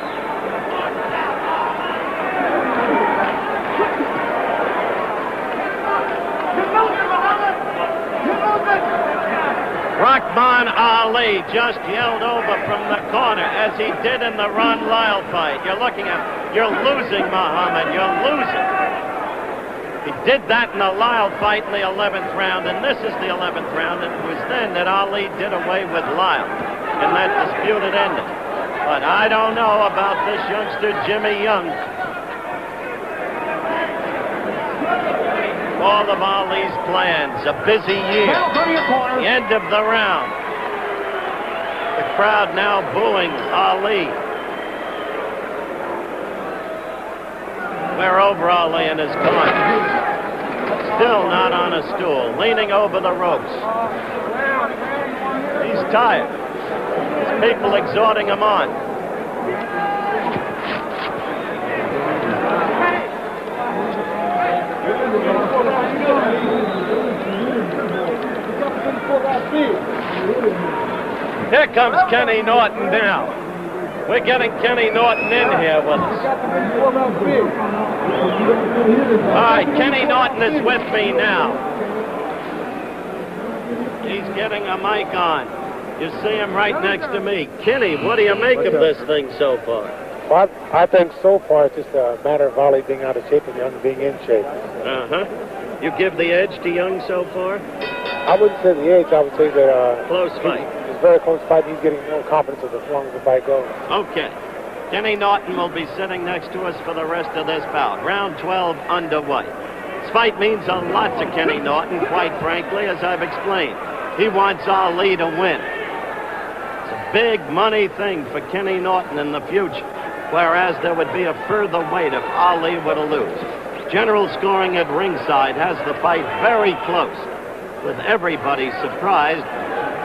Rahman Ali just yelled over from the corner as he did in the Ron Lyle fight. You're looking at, you're losing, Muhammad, you're losing. He did that in the Lyle fight in the 11th round, and this is the 11th round, and it was then that Ali did away with Lyle in that disputed ending. But I don't know about this youngster, Jimmy Young. All of Ali's plans, a busy year. The end of the round. The crowd now booing Ali. We're over Ali in his corner. Still not on a stool, leaning over the ropes. He's tired. There's people exhorting him on. Here comes Kenny Norton now. We're getting Kenny Norton in here with us. All right, Kenny Norton is with me now. He's getting a mic on. You see him right next to me. Kenny, what do you make of this thing so far? Well, I think so far it's just a matter of Ali being out of shape and Young being in shape. Uh-huh. You give the edge to Young so far? I wouldn't say the age. I would say that... Close fight. It's a very close fight. He's getting more confidence as long as the fight goes. Okay. Kenny Norton will be sitting next to us for the rest of this bout. Round 12 underway. This fight means a lot to Kenny Norton, quite frankly, as I've explained. He wants Ali to win. It's a big money thing for Kenny Norton in the future, whereas there would be a further weight if Ali were to lose. General scoring at ringside has the fight very close. with everybody surprised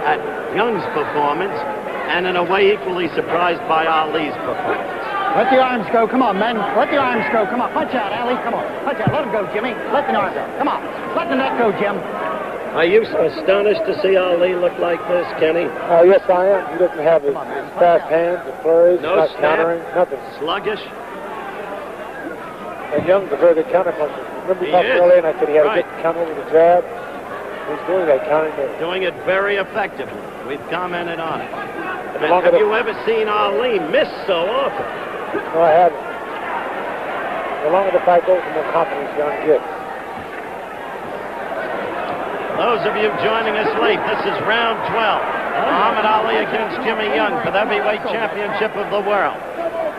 at Young's performance, and in a way equally surprised by Ali's performance. Let the arms go. Come on, men. Let the arms go. Come on. Punch out, Ali. Come on. Punch out. Let him go, Jimmy. Let the arms go. Come on. Let the neck go, Jim. Are you astonished to see Ali look like this, Kenny? Yes, I am. He doesn't have his fast hands, the flurries, No not snap. countering, nothing. Sluggish? And Young's a very good counterpuncher. Remember He we talked is. earlier and I said he had Right. a good counter with the jab? He's doing that countering there. Doing it very effectively. We've commented on it. The And longer have the- you ever seen Ali miss so often? No, I haven't. The longer the fight goes, the more confidence Young gets. Those of you joining us late, this is round 12. Muhammad Ali against Jimmy Young for the heavyweight championship of the world.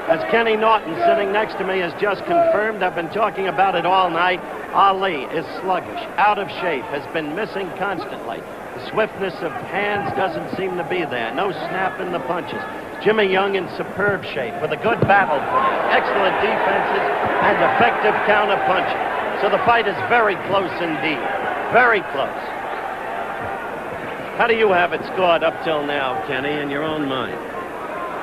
As Kenny Norton, sitting next to me, has just confirmed, I've been talking about it all night, Ali is sluggish, out of shape, has been missing constantly. The swiftness of hands doesn't seem to be there. No snap in the punches. Jimmy Young in superb shape with a good battle plan, excellent defenses, and effective counter punching. So the fight is very close indeed. Very close. How do you have it scored up till now, Kenny, in your own mind?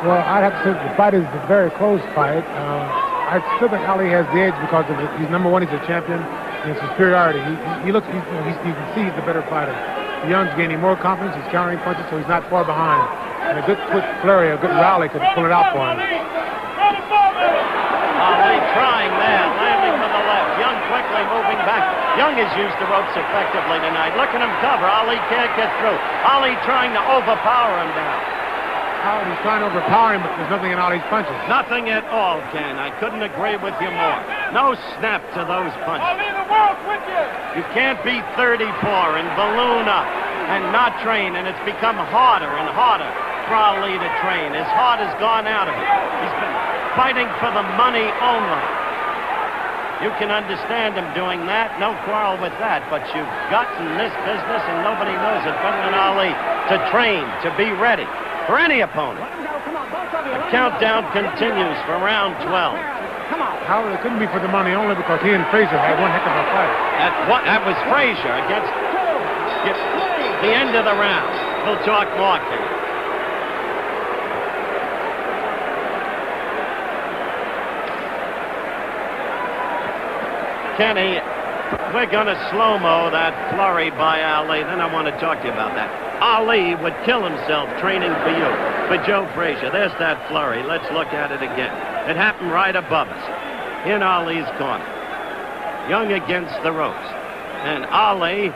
Well, I'd have to say the fight is a very close fight. I still think Ali has the edge because of it. He's number one. He's a champion and his superiority. He looks. You can see he's the better fighter. Young's gaining more confidence. He's countering punches, so he's not far behind. And a good quick flurry, a good rally could pull it out for him. Ali trying there, landing with the left. Young quickly moving back. Young has used the ropes effectively tonight. Look at him cover. Ali can't get through. Ali trying to overpower him down. He's trying to overpower him, but there's nothing in Ali's punches. Nothing at all, Ken. I couldn't agree with you more. No snap to those punches. You can't be 34 and balloon up and not train, and it's become harder and harder for Ali to train. His heart has gone out of it. He's been fighting for the money only. You can understand him doing that, no quarrel with that, but you've got in this business, and nobody knows it better than Ali, to train, to be ready for any opponent. The countdown continues for round 12. However, it couldn't be for the money only because he and Frazier had one heck of a fight. That was Frazier against the end of the round. We'll talk more, Ken. Kenny, we're going to slow-mo that flurry by Ali. Then I want to talk to you about that. Ali would kill himself training for you, for Joe Frazier. There's that flurry. Let's look at it again. It happened right above us, in Ali's corner. Young against the ropes. And Ali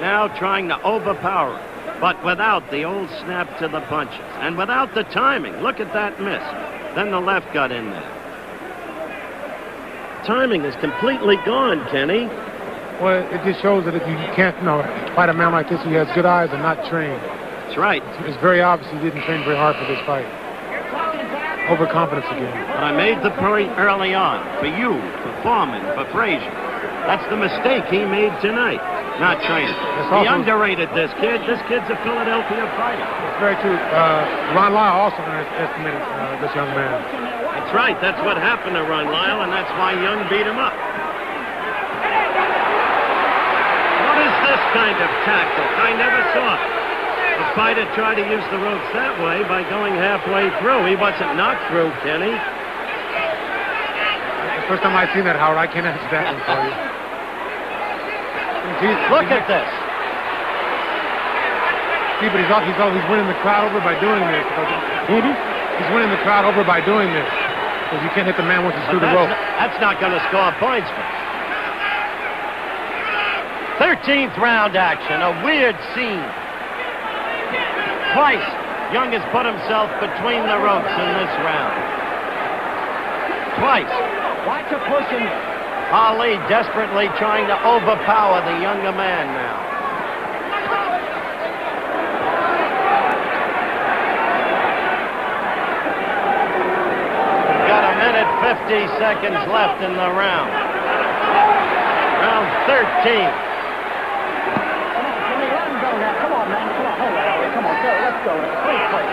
now trying to overpower him, but without the old snap to the punches. And without the timing. Look at that miss. Then the left got in there. Timing is completely gone, Kenny. Well, it just shows that if you can't, fight a man like this who has good eyes and not trained. That's right. It's very obvious he didn't train very hard for this fight. Overconfidence again. But I made the point early on, for you, for Foreman, for Frazier. That's the mistake he made tonight, not training. He underrated this kid. This kid's a Philadelphia fighter. It's very true. Ron Lyle also underestimated this young man. That's right. That's what happened to Ron Lyle, and that's why Young beat him up. What is this kind of tactic? I never saw it. The fighter tried to use the ropes that way by going halfway through. He wasn't knocked through, Kenny. The first time I've seen that, Howard, I can't answer that one for you. Look at this. See, but he's winning the crowd over by doing this. He's winning the crowd over by doing this. Because you can't hit the man once he's through the rope. That's not going to score points for him. 13th round action, a weird scene. Twice, Young has put himself between the ropes in this round. Twice. Watch a pushing. Ali desperately trying to overpower the younger man now. We've got a minute 50 seconds left in the round. Round 13.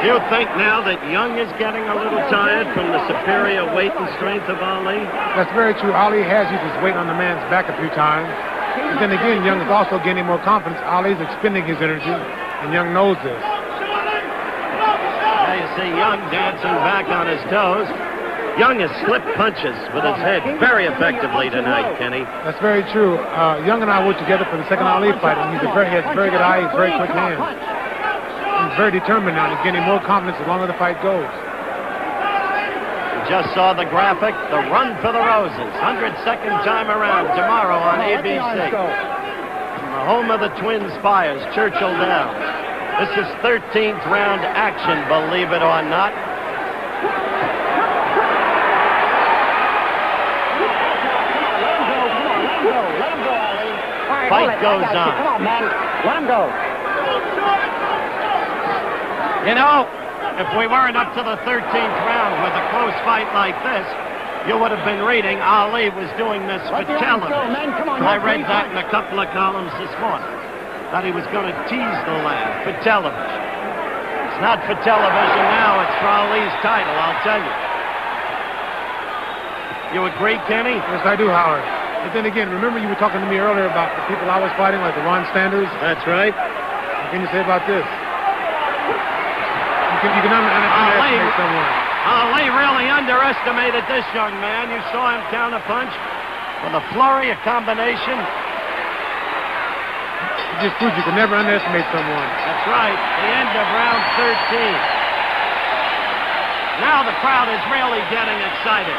Do you think now that Young is getting a little tired from the superior weight and strength of Ali? That's very true. Ali has used his weight on the man's back a few times. But then again, Young is also gaining more confidence. Ali's expending his energy, and Young knows this. Now you see Young dancing back on his toes. Young has slipped punches with his head very effectively tonight, Kenny. That's very true. Young and I worked together for the second Ali fight, and he has very good eye, he's very quick hands. He's very determined now, and he's gaining more confidence the longer the fight goes. You just saw the graphic, the Run for the Roses, 102nd time around tomorrow on ABC. The home of the Twin Spires, Churchill Downs. This is 13th round action, believe it or not. Fight goes on. Come on, man. Let him go. You know, if we weren't up to the 13th round with a close fight like this, you would have been reading Ali was doing this for television. I read that in a couple of columns this morning, that he was going to tease the lad for television. It's not for television now, it's for Ali's title, I'll tell you. You agree, Kenny? Yes, I do, Howard. But then again, remember you were talking to me earlier about the people I was fighting, like the Ron Standers? That's right. What can you say about this? You can underestimate someone. Ali really underestimated this young man. You saw him counterpunch with a flurry, a combination. It just proves you can never underestimate someone. That's right. The end of round 13. Now the crowd is really getting excited.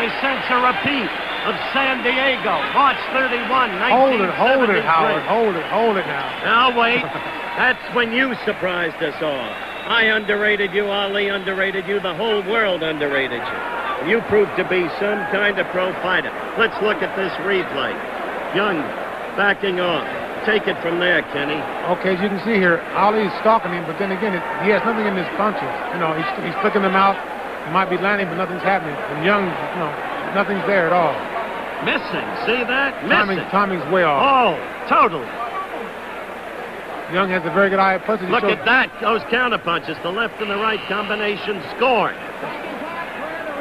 They sense a repeat of San Diego, March 31, 1973. Hold it, Howard. Hold it now. Now wait. That's when you surprised us all. I underrated you, Ali underrated you, the whole world underrated you. You proved to be some kind of pro fighter. Let's look at this replay. Young backing off. Take it from there, Kenny. Okay, as you can see here, Ali's stalking him, but then again, he has nothing in his punches. You know, he's flicking them out. He might be landing, but nothing's happening. And Young, you know, nothing's there at all. Missing. See that? Missing. Timing's way off. Oh, totally. Young has a very good eye. Plus, look at that. Those counter punches. The left and the right combination scored.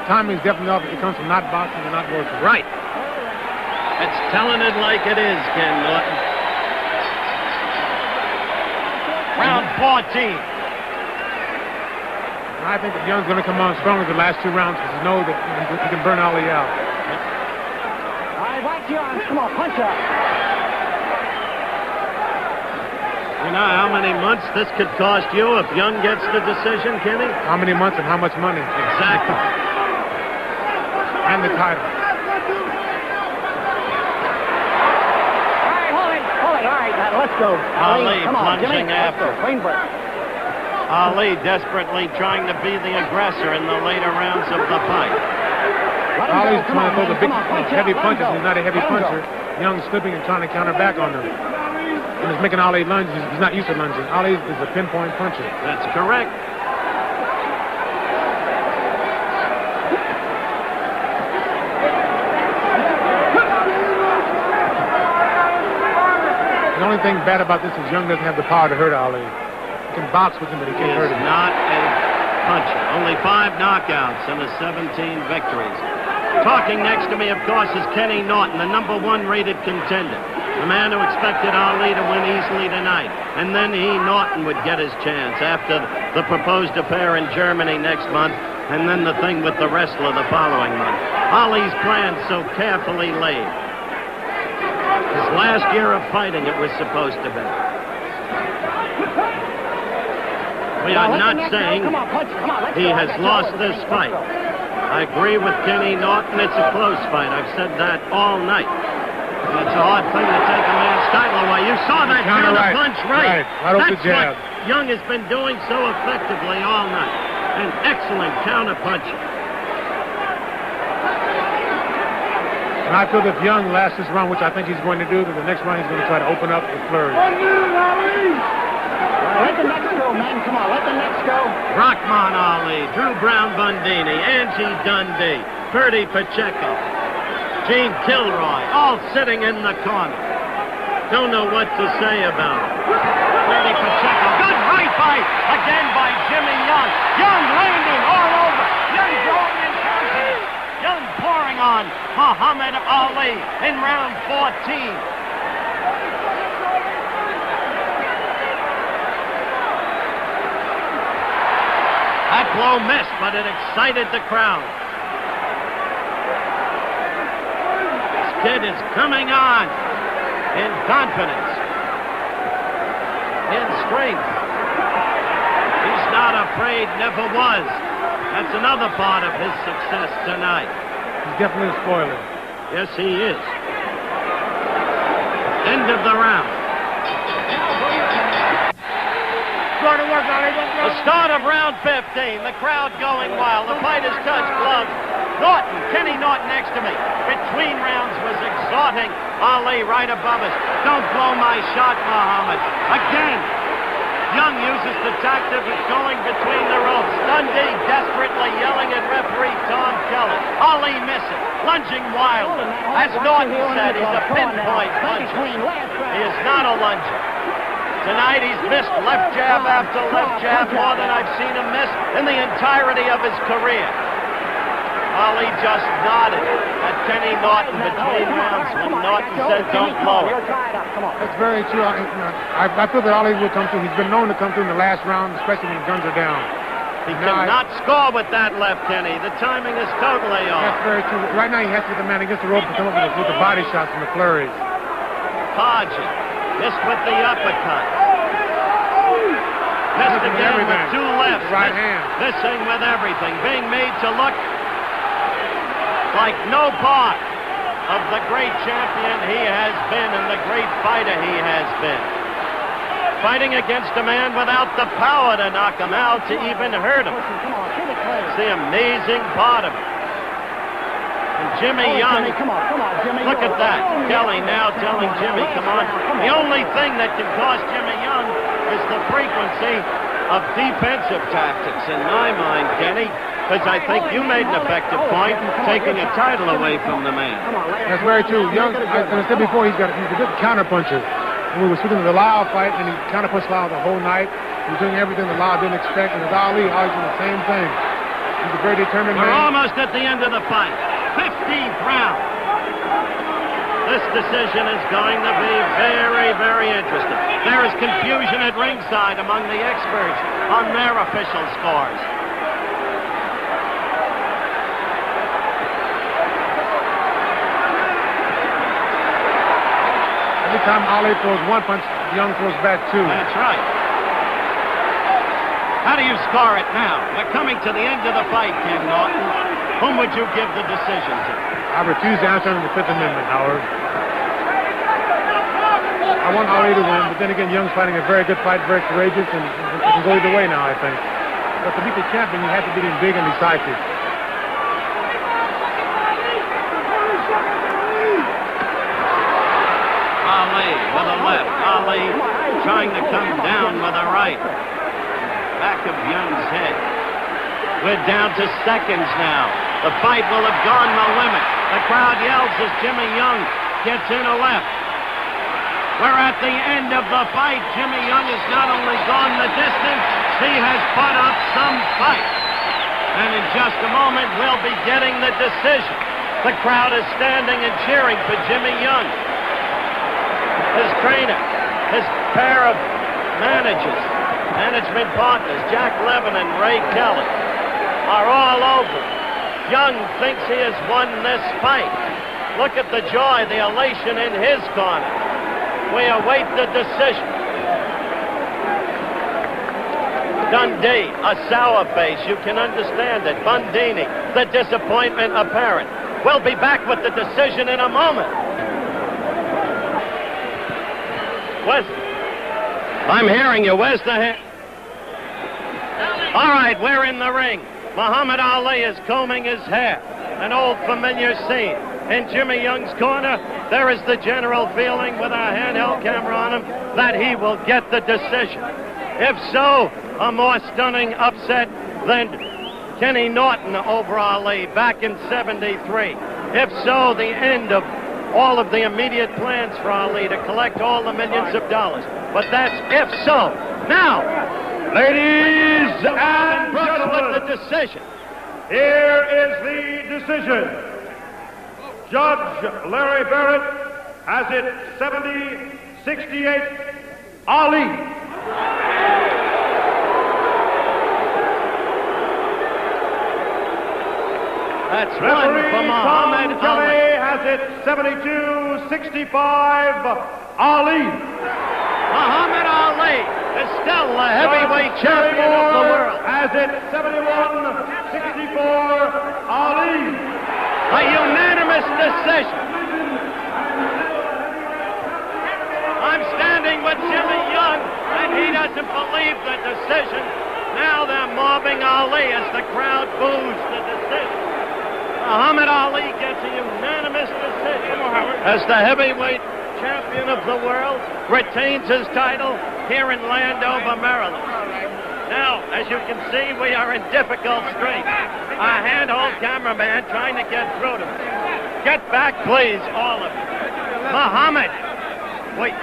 Timing's definitely off. It comes from not boxing and not working. Right. It's telling it like it is, Ken Norton. Round 14. I think that Young's going to come on stronger the last two rounds because he knows that he can burn Ali out. All right, watch your arms. Come on, punch up. You know how many months this could cost you if Young gets the decision, Kenny? How many months and how much money? Exactly. And the title. All right, hold it. All right, now let's go. Ali come on, plunging Jimmy. after. Clean break. Ali desperately trying to be the aggressor in the later rounds of the fight. Ali's trying to throw the big, heavy punches. He's not a heavy puncher. Young's slipping and trying to counter back on him. And it's making Ali lunge. He's not used to lunging. Ali is a pinpoint puncher. That's correct. The only thing bad about this is Young doesn't have the power to hurt Ali. He can box with him, but he can't hurt him. He is not a puncher. Only 5 knockouts and 17 victories. Talking next to me, of course, is Kenny Norton, the #1 rated contender. The man who expected Ali to win easily tonight. And then Norton would get his chance after the proposed affair in Germany next month, and then the thing with the wrestler the following month. Ali's plan so carefully laid. His last year of fighting, it was supposed to be. We are not saying he has lost this fight. I agree with Kenny Norton. It's a close fight. I've said that all night. And it's a hard thing to take a man's title away. You saw that counter punch right. Right off the jab. What Young has been doing so effectively all night. An excellent counter punch. And I feel that if Young lasts this round, which I think he's going to do, then the next round he's going to try to open up with flurry. Let the next go, man. Come on, let the next go. Rahman Ali, Drew Brown Bundini, Angie Dundee, Purdy Pacheco, Gene Kilroy, all sitting in the corner. Don't know what to say about it. Purdy Pacheco, good right bite again by Jimmy Young. Young landing all over. Young going in confidence. Young pouring on Muhammad Ali in round 14. blow missed, but it excited the crowd. This kid is coming on in confidence, in strength. He's not afraid, never was. That's another part of his success tonight. He's definitely a spoiler. Yes, he is. End of the round. The start of round 15. The crowd going wild. The fighters touch gloves. Norton, Kenny Norton next to me. Between rounds was exhorting Ali right above us. Don't blow my shot, Muhammad. Again. Young uses the tactic of going between the ropes. Dundee desperately yelling at referee Tom Kelly. Ali missing, lunging wildly. As Norton said, he's a pinpoint luncher. He is not a luncher. Tonight he's missed left jab after left jab more than I've seen him miss in the entirety of his career. Ali just nodded at Kenny Norton between rounds when Norton said don't blow it. That's very true. I feel that Ali will come through. He's been known to come through in the last round, especially when the guns are down. He cannot score with that left, Kenny. The timing is totally off. That's very true. Right now he has to get the man against the rope and come up with the body shots and the flurries. Podgy missed with the uppercut. Missed again with two lefts. Right hand. Missing with everything. Being made to look like no part of the great champion he has been and the great fighter he has been. Fighting against a man without the power to knock him out, to even hurt him. It's the amazing part of it. And Jimmy Young, look at that. Kelly now telling Jimmy, come on. The only thing that can cost Jimmy Young is the frequency of defensive tactics, in my mind, Kenny. Because I think you made an effective point, taking a title away from the man. That's very true. Young, as I said before, he's a good counterpuncher. And we were speaking of the Lau fight, and he counterpunched Lau the whole night. He was doing everything the Lau didn't expect. And with Ali, Ali's doing the same thing. He's a very determined man. We're almost at the end of the fight. 15th round. This decision is going to be very, very interesting. There is confusion at ringside among the experts on their official scores. Every time Ali throws one punch, Young throws back two. That's right. How do you score it now? We're coming to the end of the fight, Ken Norton. Whom would you give the decision to? I refuse to answer under the Fifth Amendment, Howard. I want Ali to win, but then again, Young's fighting a very good fight, very courageous, and it can go either way now, I think. But to beat the champion, you have to beat him big and decisive. Ali with a left. Ali trying to come down with a right. Back of Young's head. We're down to seconds now. The fight will have gone the limit. The crowd yells as Jimmy Young gets in a left. We're at the end of the fight. Jimmy Young has not only gone the distance, he has put up some fight. And in just a moment, we'll be getting the decision. The crowd is standing and cheering for Jimmy Young. His trainer, his pair of management partners, Jack Levin and Ray Kelly, are all over. Young thinks he has won this fight. Look at the joy, the elation in his corner. We await the decision. Dundee, a sour face, you can understand it. Bundini, the disappointment apparent. We'll be back with the decision in a moment. I'm hearing you. Where's the hand? All right, we're in the ring. Muhammad Ali is combing his hair. An old familiar scene. In Jimmy Young's corner, there is the general feeling with our handheld camera on him that he will get the decision. If so, a more stunning upset than Kenny Norton over Ali back in '73. If so, the end of all of the immediate plans for Ali to collect all the millions of dollars. But that's if so. Now, Ladies and Brooks gentlemen, with the decision. here is the decision. Judge Larry Barrett has it 70-68 Ali. That's one for Muhammad Ali. Has it 72-65, Ali. Muhammad Ali is still the heavyweight champion of the world. Has it 71-64, Ali. A unanimous decision. I'm standing with Jimmy Young, and he doesn't believe the decision. Now they're mobbing Ali as the crowd boos the decision. Muhammad Ali gets a unanimous decision as the heavyweight champion of the world, retains his title here in Landover, Maryland. Now, as you can see, we are in difficult straits. Our handhold cameraman trying to get through to us. Get back, please, all of you. Muhammad, wait.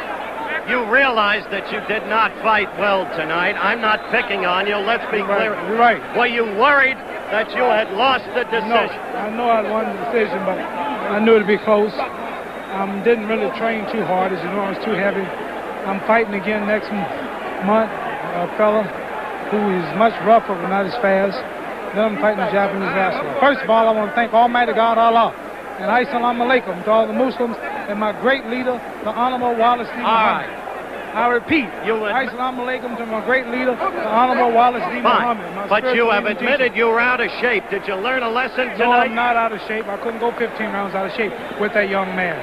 You realize that you did not fight well tonight. I'm not picking on you. Let's be clear. You're right. Were you worried that you had lost the decision? No, I know I won the decision, but I knew it'd be close. Didn't really train too hard, as you know. I was too heavy. I'm fighting again next month, a fella who is much rougher but not as fast. Then I'm fighting a Japanese wrestler. First of all, I want to thank Almighty God Allah and Assalamu alaikum to all the Muslims and my great leader, the Honorable Wallace D. Muhammad. I repeat, Assalamu alaikum to my great leader, the Honorable Wallace D. Muhammad. But you have admitted you were out of shape. Did you learn a lesson tonight? No, I'm not out of shape. I couldn't go 15 rounds out of shape with that young man.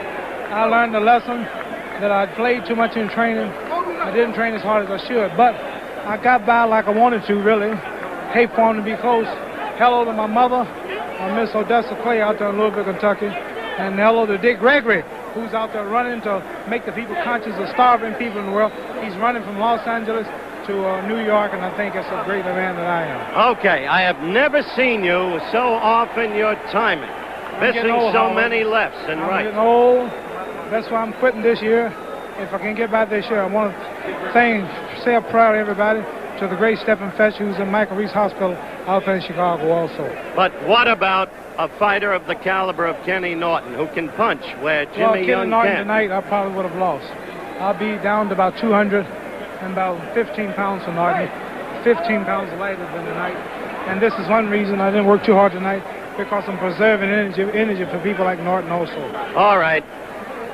I learned a lesson that I played too much in training. I didn't train as hard as I should, but I got by like I wanted to, really. Hate for him to be close. Hello to my mother, Miss Odessa Clay out there in Louisville, Kentucky. And hello to Dick Gregory, who's out there running to make the people conscious of starving people in the world. He's running from Los Angeles to New York, and I think that's a great man that I am. Okay, I have never seen you so off in your timing. Missing so many lefts and rights. I'm getting old. That's why I'm quitting this year. If I can get back this year, I want to say a prayer to everybody, to the great Stephen Fetch, who's in Michael Reese Hospital out there in Chicago also. But what about a fighter of the caliber of Kenny Norton, who can punch where Jimmy Young Norton can't? Tonight, I probably would have lost. I'll be down to about 200 and about 15 pounds for Norton, 15 pounds lighter than tonight. And this is one reason I didn't work too hard tonight, because I'm preserving energy for people like Norton also. All right.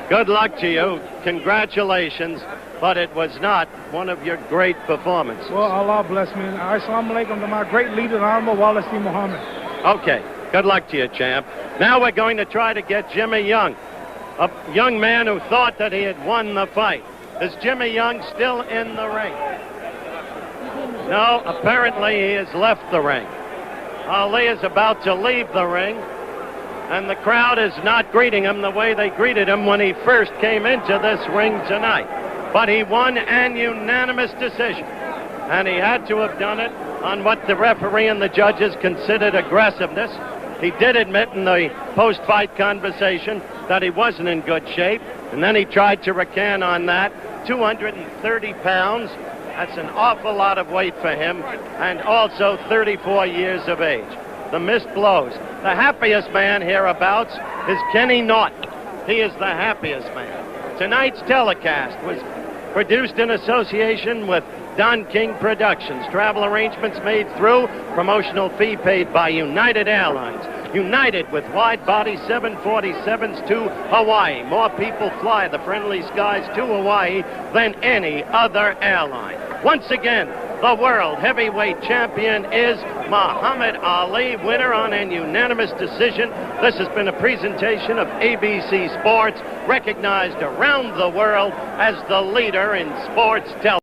Good luck to you. Congratulations. But it was not one of your great performances. Well, Allah bless me. Assalamu alaikum to my great leader, the Honorable Wallace D. Muhammad. Okay. Good luck to you, champ. Now we're going to try to get Jimmy Young, a young man who thought that he had won the fight. Is Jimmy Young still in the ring? No, apparently he has left the ring. Ali is about to leave the ring, and the crowd is not greeting him the way they greeted him when he first came into this ring tonight. But he won an unanimous decision, and he had to have done it on what the referee and the judges considered aggressiveness. He did admit in the post-fight conversation that he wasn't in good shape, and then he tried to recant on that. 230 pounds, that's an awful lot of weight for him, and also 34 years of age. The missed blows. The happiest man hereabouts is Kenny Norton. He is the happiest man. Tonight's telecast was produced in association with Don King Productions. Travel arrangements made through promotional fee paid by United Airlines. United with wide-body 747s to Hawaii. More people fly the friendly skies to Hawaii than any other airline. Once again, the world heavyweight champion is Muhammad Ali, winner on an unanimous decision. This has been a presentation of ABC Sports, recognized around the world as the leader in sports television.